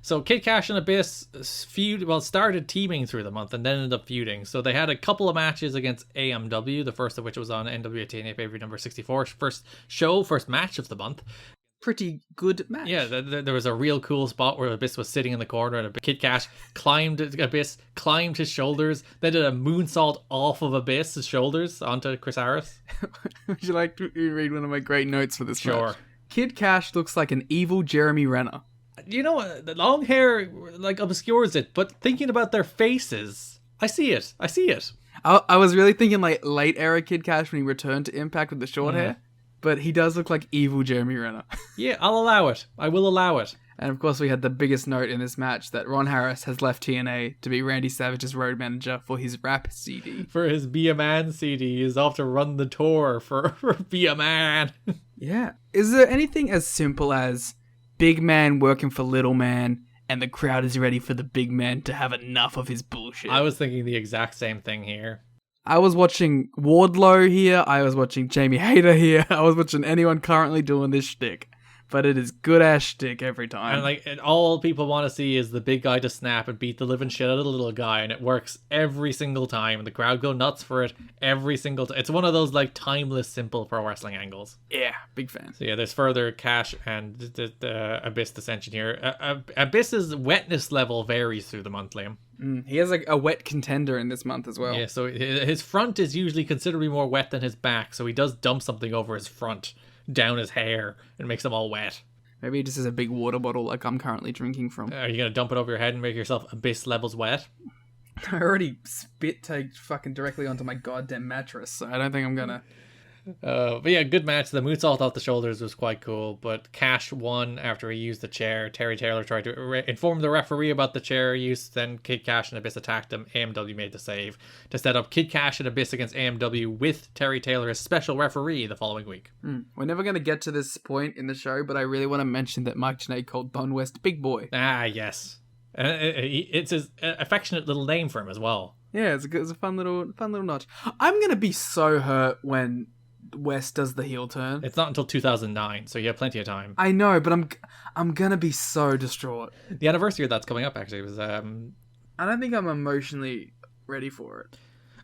So Kid Kash and Abyss started teaming through the month and then ended up feuding. So they had a couple of matches against AMW, the first of which was on NWA-TNA pay-per-view number 64, first match of the month. Pretty good match. Yeah, there was a real cool spot where Abyss was sitting in the corner and Kid Kash climbed his shoulders, then did a moonsault off of Abyss's shoulders onto Chris Harris. Would you like to read one of my great notes for this Sure. match? Kid Kash looks like an evil Jeremy Renner. You know, the long hair like obscures it, but thinking about their faces, I see it. I was really thinking like late era Kid Kash when he returned to Impact with the short hair, but he does look like evil Jeremy Renner. Yeah, I'll allow it. I will allow it. And of course we had the biggest note in this match that Ron Harris has left TNA to be Randy Savage's road manager for his rap CD. For his Be a Man CD, he's off to run the tour for Be a Man. Yeah. Is there anything as simple as big man working for little man and the crowd is ready for the big man to have enough of his bullshit? I was thinking the exact same thing here. I was watching Wardlow here. I was watching Jamie Hayter here. I was watching anyone currently doing this shtick. But it is good ass shtick every time. And all people want to see is the big guy to snap and beat the living shit out of the little guy, and it works every single time. And the crowd go nuts for it every single time. It's one of those timeless, simple pro wrestling angles. Yeah, big fan. So yeah, there's further Kash and the Abyss dissension here. Abyss's wetness level varies through the month, Liam. He has a wet contender in this month as well. Yeah, so his front is usually considerably more wet than his back, so he does dump something over his front, down his hair, and makes them all wet. Maybe he just has a big water bottle like I'm currently drinking from. Are you going to dump it over your head and make yourself Abyss levels wet? I already spit taked fucking directly onto my goddamn mattress, so I don't think I'm gonna. But yeah, good match. The moonsault off the shoulders was quite cool, but Kash won after he used the chair. Terry Taylor tried to inform the referee about the chair use, then Kid Kash and Abyss attacked him. AMW made the save to set up Kid Kash and Abyss against AMW with Terry Taylor as special referee the following week. We're never going to get to this point in the show, but I really want to mention that Mike Tenay called Don West Big Boy. Ah, yes. It's his affectionate little name for him as well. Yeah, it's a fun little notch. I'm going to be so hurt when West does the heel turn. It's not until 2009, so you have plenty of time. I know, but I'm gonna be so distraught. The anniversary of that's coming up actually was I don't think I'm emotionally ready for it.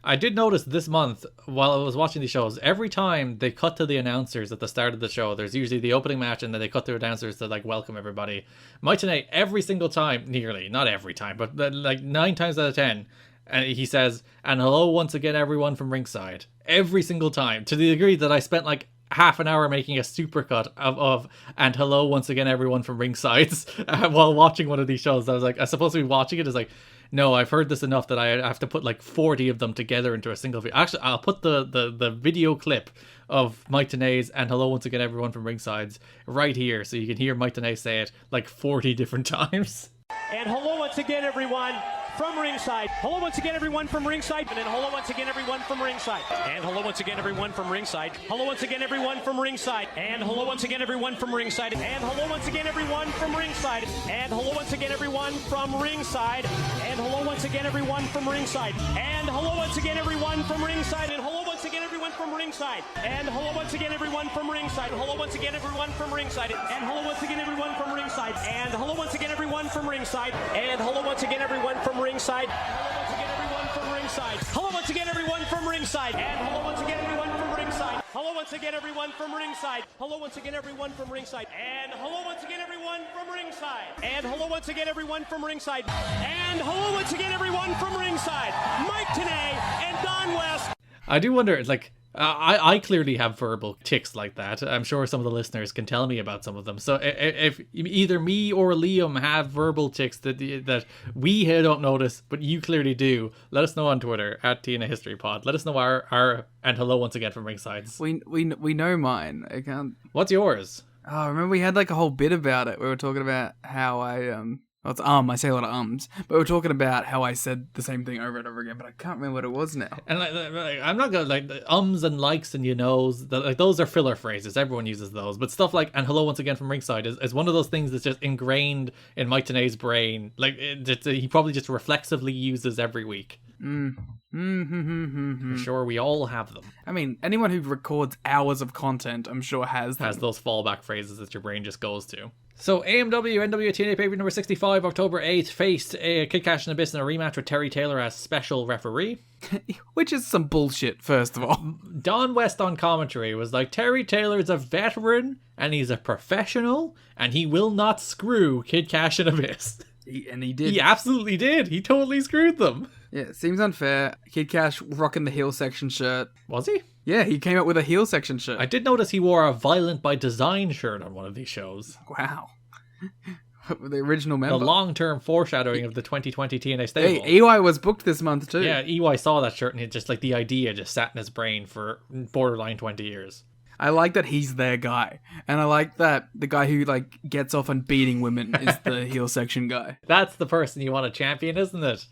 I did notice this month while I was watching these shows, every time they cut to the announcers at the start of the show, there's usually the opening match and then they cut to announcers to welcome everybody. Mike Tenay, every single time, nearly, not every time, but 9 times out of 10, and he says, "And hello once again everyone from ringside." Every single time, to the degree that I spent half an hour making a supercut of "and hello once again everyone from ringside" while watching one of these shows. I was I'm supposed to be watching it. It's no, I've heard this enough that I have to put 40 of them together into a single video. Actually, I'll put the video clip of Mike Tenay's "and hello once again everyone from ringside" right here, so you can hear Mike Tenay say it 40 different times. And hello once again everyone from ringside. Hello once again everyone from ringside. And then hello once again everyone from ringside. And hello once again everyone from ringside. Hello once again everyone from ringside. And hello once again everyone from ringside. And hello once again everyone from ringside. And hello once again everyone from ringside. And hello once again everyone from ringside. And hello once again everyone from ringside. And hello once again everyone from ringside. And hello once again everyone from ringside. Hello once again everyone from ringside. And hello once again everyone from ringside. And hello once again everyone from ringside. And hello once again everyone from ringside. Hello once again everyone from ringside. And hello once again everyone from ringside. Hello once again everyone from ringside. Hello once again everyone from ringside. And hello once again everyone from ringside. And hello once again everyone from ringside. And hello once again everyone from ringside. Mike Tenay and Don West. I do wonder, I clearly have verbal tics like that. I'm sure some of the listeners can tell me about some of them. So if either me or Liam have verbal tics that we don't notice, but you clearly do, let us know on Twitter at TNA History Pod. Let us know our and hello once again from ringsides. We know mine. I can't. What's yours? Oh, remember we had a whole bit about it. We were talking about how well, it's I say a lot of ums, but we're talking about how I said the same thing over and over again, but I can't remember what it was now. And I'm not gonna ums and likes and those are filler phrases. Everyone uses those, but stuff like "and hello once again from ringside" is one of those things that's just ingrained in Mike Tenay's brain. He probably just reflexively uses every week. I'm sure we all have them. I mean, anyone who records hours of content, I'm sure has them. Has those fallback phrases that your brain just goes to. So AMW NWA-TNA pay-per-view number 65, October 8th, faced Kid Kash and Abyss in a rematch with Terry Taylor as special referee. Which is some bullshit, first of all. Don West on commentary was like, Terry Taylor's a veteran, and he's a professional, and he will not screw Kid Kash and Abyss. And he did. He absolutely did. He totally screwed them. Yeah, it seems unfair. Kid Kash rocking the heel section shirt. Was he? Yeah, he came out with a heel section shirt. I did notice he wore a Violent by Design shirt on one of these shows. Wow. The original member. The long-term foreshadowing of the 2020 TNA stable. Hey, EY was booked this month too. Yeah, EY saw that shirt and it just like the idea just sat in his brain for borderline 20 years. I like that he's their guy. And I like that the guy who like gets off on beating women is the heel section guy. That's the person you want to champion, isn't it?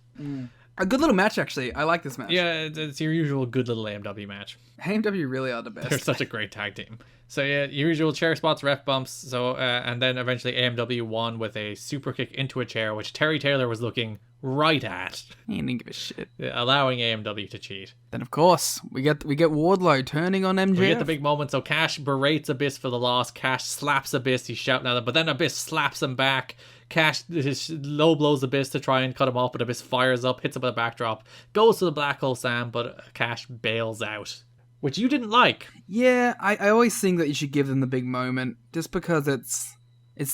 A good little match, actually. I like this match. Yeah, it's your usual good little AMW match. AMW really are the best. They're such a great tag team. So yeah, usual chair spots, ref bumps. So and then eventually AMW won with a super kick into a chair, which Terry Taylor was looking right at, He didn't give a shit. allowing AMW to cheat. Then of course we get Wardlow turning on MJF. We get the big moment. So Kash berates Abyss for the loss. Kash slaps Abyss. He's shouting at him, but then Abyss slaps him back. Kash low blows Abyss to try and cut him off, but Abyss fires up, hits him with a backdrop, goes to the Black Hole Slam, but Kash bails out, which you didn't like. Yeah, I always think that you should give them the big moment, just because it's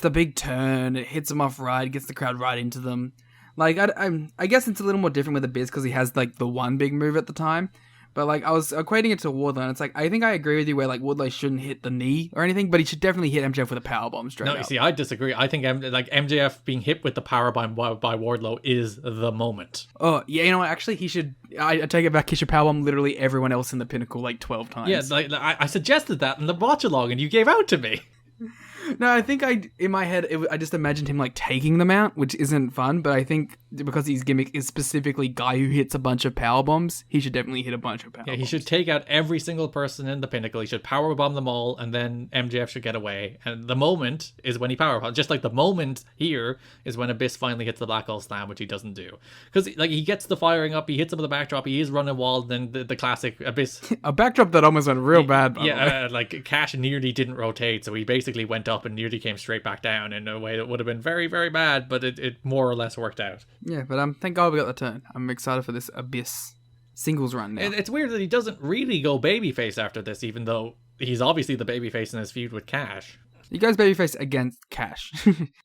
the big turn. It hits them off right, gets the crowd right into them. Like I guess it's a little more different with Abyss because he has like the one big move at the time. But like I was equating it to Wardlow, and it's like I think I agree with you where like Wardlow shouldn't hit the knee or anything, but he should definitely hit MJF with a powerbomb straight No, up. you see, I disagree. I think MJF being hit with the powerbomb by Wardlow is the moment. Oh yeah, you know what? Actually, he should. I take it back. He should powerbomb literally everyone else in the Pinnacle like 12 times. Yeah, like I suggested that in the watch-along, and you gave out to me. No, I think in my head, I just imagined him like taking them out, which isn't fun. But I think because his gimmick is specifically guy who hits a bunch of power bombs, he should definitely hit a bunch of power bombs. Yeah, he should take out every single person in the Pinnacle. He should powerbomb them all, and then MJF should get away. And the moment is when he powerbombs. Just like the moment here is when Abyss finally hits the Black Hole Slam, which he doesn't do. Because like he gets the firing up, he hits him with the backdrop, he is running wild, then the classic Abyss. A backdrop that almost went real bad, by the way. Yeah, like Kash nearly didn't rotate, so he basically went up and nearly came straight back down in a way that would have been very, very bad, but it more or less worked out. Yeah, but thank God we got the turn. I'm excited for this Abyss singles run now. It's weird that he doesn't really go babyface after this, even though he's obviously the babyface in his feud with Kash. He goes babyface against Kash.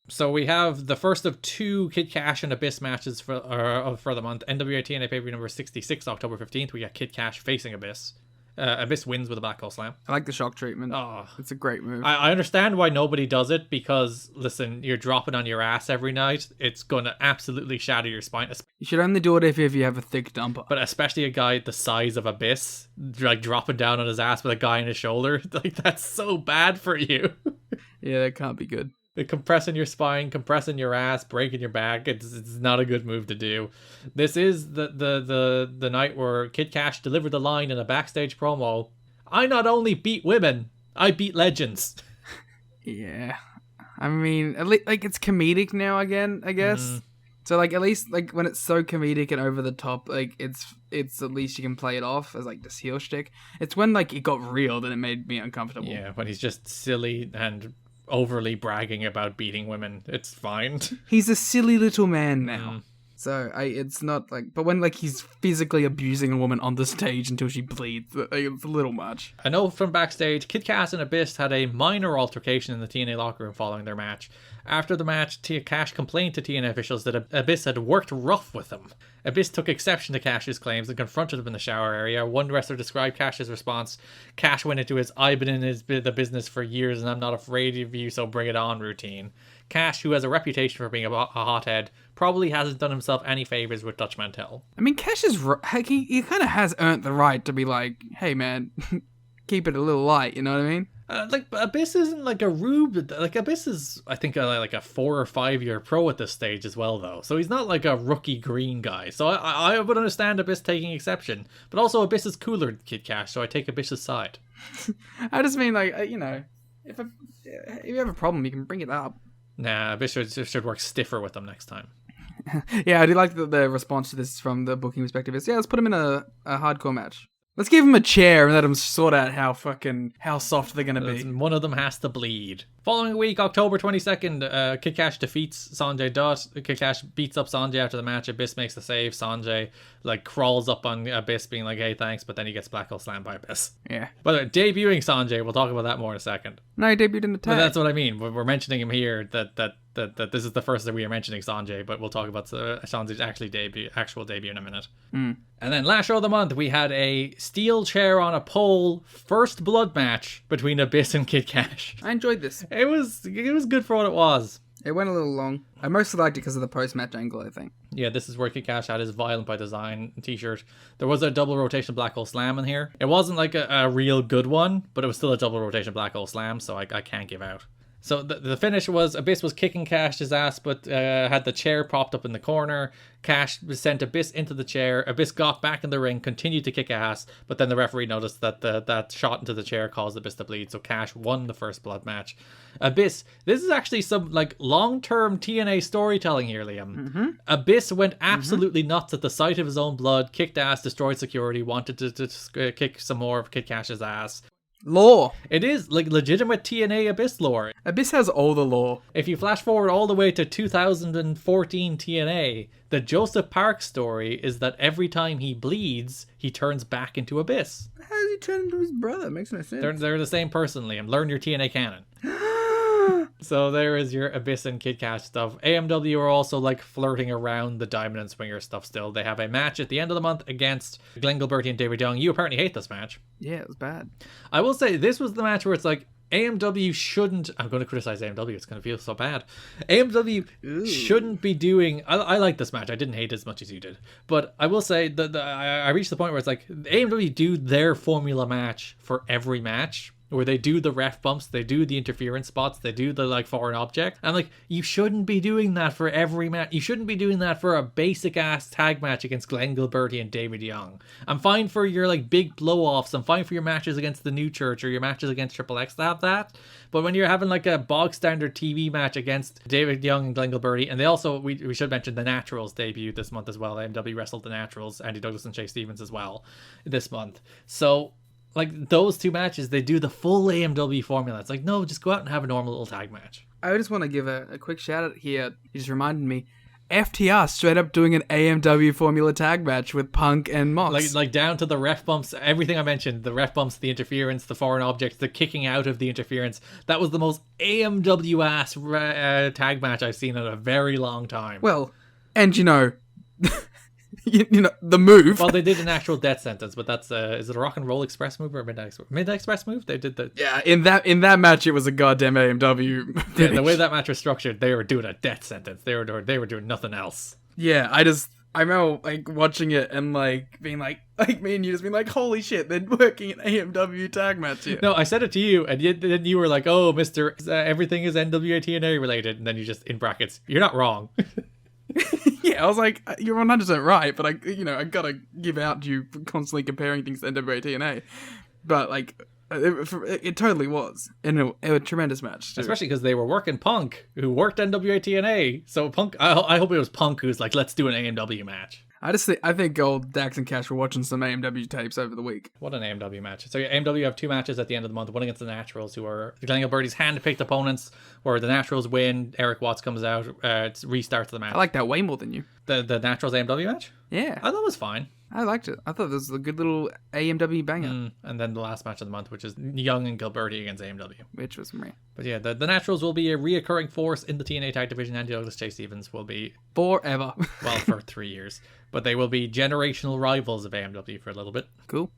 So we have the first of two Kid Kash and Abyss matches for the month. NWA-TNA pay-per-view number 66, October 15th. We got Kid Kash facing Abyss. Abyss wins with a Black Hole Slam. I like the shock treatment. Oh, it's a great move. I understand why nobody does it, because, listen, you're dropping on your ass every night. It's going to absolutely shatter your spine. You should only do it if you have a thick dumper. But especially a guy the size of Abyss, like dropping down on his ass with a guy on his shoulder, like that's so bad for you. Yeah, that can't be good. Compressing your spine, compressing your ass, breaking your back. It's not a good move to do. This is the night where Kid Kash delivered the line in a backstage promo. I not only beat women, I beat legends. Yeah, I mean, at least like it's comedic now again, I guess. So like at least like when it's so comedic and over the top, like it's at least you can play it off as like this heel shtick. It's when like it got real that it made me uncomfortable. Yeah, when he's just silly and overly bragging about beating women, it's fine. He's a silly little man now. So it's not like, but when like he's physically abusing a woman on the stage until she bleeds, it's a little much. I know from backstage, Kid Kash and Abyss had a minor altercation in the TNA locker room following their match. After the match, Kash complained to TNA officials that Abyss had worked rough with him. Abyss took exception to Kash's claims and confronted him in the shower area. One wrestler described Kash's response. Kash went into his "I've been in the business for years and I'm not afraid of you, so bring it on" routine. Kash, who has a reputation for being a hothead, probably hasn't done himself any favors with Dutch Mantel. I mean, Kash is he kind of has earned the right to be like, hey man, keep it a little light, you know what I mean? Like Abyss isn't like a rube. Like Abyss is, I think, like a 4 or 5 year pro at this stage as well, though. So he's not like a rookie green guy. So I would understand Abyss taking exception, but also Abyss is cooler than Kid Kash, so I take Abyss's side. I just mean like you know, if you have a problem, you can bring it up. Nah, Abyss should work stiffer with them next time. Yeah, I do like that the response to this from the booking perspective is, yeah, let's put him in a hardcore match. Let's give him a chair and let him sort out how soft they're going to be. One of them has to bleed. Following week, October 22nd, Kid Kash defeats Sanjay Dutt. Kid Kash beats up Sanjay after the match. Abyss makes the save. Sanjay crawls up on Abyss being like, hey, thanks, but then he gets black hole slammed by Abyss. Yeah. But debuting Sanjay, we'll talk about that more in a second. No, he debuted in the tag. But that's what I mean. We're mentioning him here, that this is the first that we are mentioning Sanjay, but we'll talk about Sanjay's actual debut in a minute. And then last show of the month, we had a steel chair on a pole first blood match between Abyss and Kid Kash. I enjoyed this. It was good for what it was. It went a little long. I mostly liked it because of the post-match angle, I think. Yeah, this is where Kid Kash had his Violent by Design t-shirt. There was a double rotation black hole slam in here. It wasn't like a real good one, but it was still a double rotation black hole slam, so I can't give out. So the finish was Abyss was kicking Kash's ass, but had the chair propped up in the corner. Kash sent Abyss into the chair. Abyss got back in the ring, continued to kick ass, but then the referee noticed that that shot into the chair caused Abyss to bleed, so Kash won the first blood match. Abyss, this is actually some long-term TNA storytelling here, Liam. Abyss went absolutely nuts at the sight of his own blood, kicked ass, destroyed security, wanted to kick some more of Kid Kash's ass. Lore. It is legitimate TNA Abyss lore. Abyss has all the lore. If you flash forward all the way to 2014 TNA, the Joseph Park story is that every time he bleeds, he turns back into Abyss. How does he turn into his brother? Makes no sense. They're the same person, Liam. Learn your TNA canon. So there is your Abyss and Kid Kash stuff. AMW are also flirting around the Diamond and Swinger stuff still. They have a match at the end of the month against Glenn Gilberti and David Young. You apparently hate this match. Yeah, it was bad. I will say this was the match where it's AMW shouldn't... I'm going to criticize AMW. It's going to feel so bad. AMW shouldn't be doing... I like this match. I didn't hate it as much as you did. But I will say that I reached the point where it's AMW do their formula match for every match, where they do the ref bumps, they do the interference spots, they do the foreign object. I'm you shouldn't be doing that for every match. You shouldn't be doing that for a basic ass tag match against Glenn Gilberti and David Young. I'm fine for your big blow-offs. I'm fine for your matches against the New Church or your matches against Triple X to have that. But when you're having a bog standard TV match against David Young and Glenn Gilberti, and they also, we should mention the Naturals debut this month as well. AMW wrestled the Naturals, Andy Douglas and Chase Stevens as well this month. So those two matches, they do the full AMW formula. It's no, just go out and have a normal little tag match. I just want to give a quick shout out here. You just reminded me. FTR straight up doing an AMW formula tag match with Punk and Mox. Down to the ref bumps, everything I mentioned, the ref bumps, the interference, the foreign objects, the kicking out of the interference. That was the most AMW ass tag match I've seen in a very long time. Well, and the move. Well, they did an actual death sentence, but that's is it a Rock and Roll Express move or a Midnight Express move? They did the... Yeah, in that match, it was a goddamn AMW finish. Yeah, the way that match was structured, they were doing a death sentence. They were doing nothing else. Yeah, I remember watching it and being me and you just being holy shit, they're working an AMW tag match here. No, I said it to you, and then you were oh, Mister, everything is NWA-TNA related, and then you just in brackets, you're not wrong. Yeah, I was you're 100% right, but I gotta give out to you for constantly comparing things to NWA-TNA. But it totally was in a tremendous match too. Especially because they were working Punk, who worked NWA-TNA. So Punk, I hope it was Punk who's let's do an AMW match. I think old Dax and Kash were watching some AMW tapes over the week. What an AMW match. So AMW have two matches at the end of the month. One against the Naturals, who are Glenn Gilberti's hand-picked opponents, where the Naturals win, Eric Watts comes out, restarts the match. I like that way more than you. The Naturals AMW match? Yeah. I thought it was fine. I liked it. I thought this was a good little AMW banger. And then the last match of the month, which is Young and Gilberti against AMW. Which was me. But yeah, the Naturals will be a reoccurring force in the TNA Tag Division. Andy Douglas, Chase Stevens will be... Forever. Well, for 3 years. But they will be generational rivals of AMW for a little bit. Cool.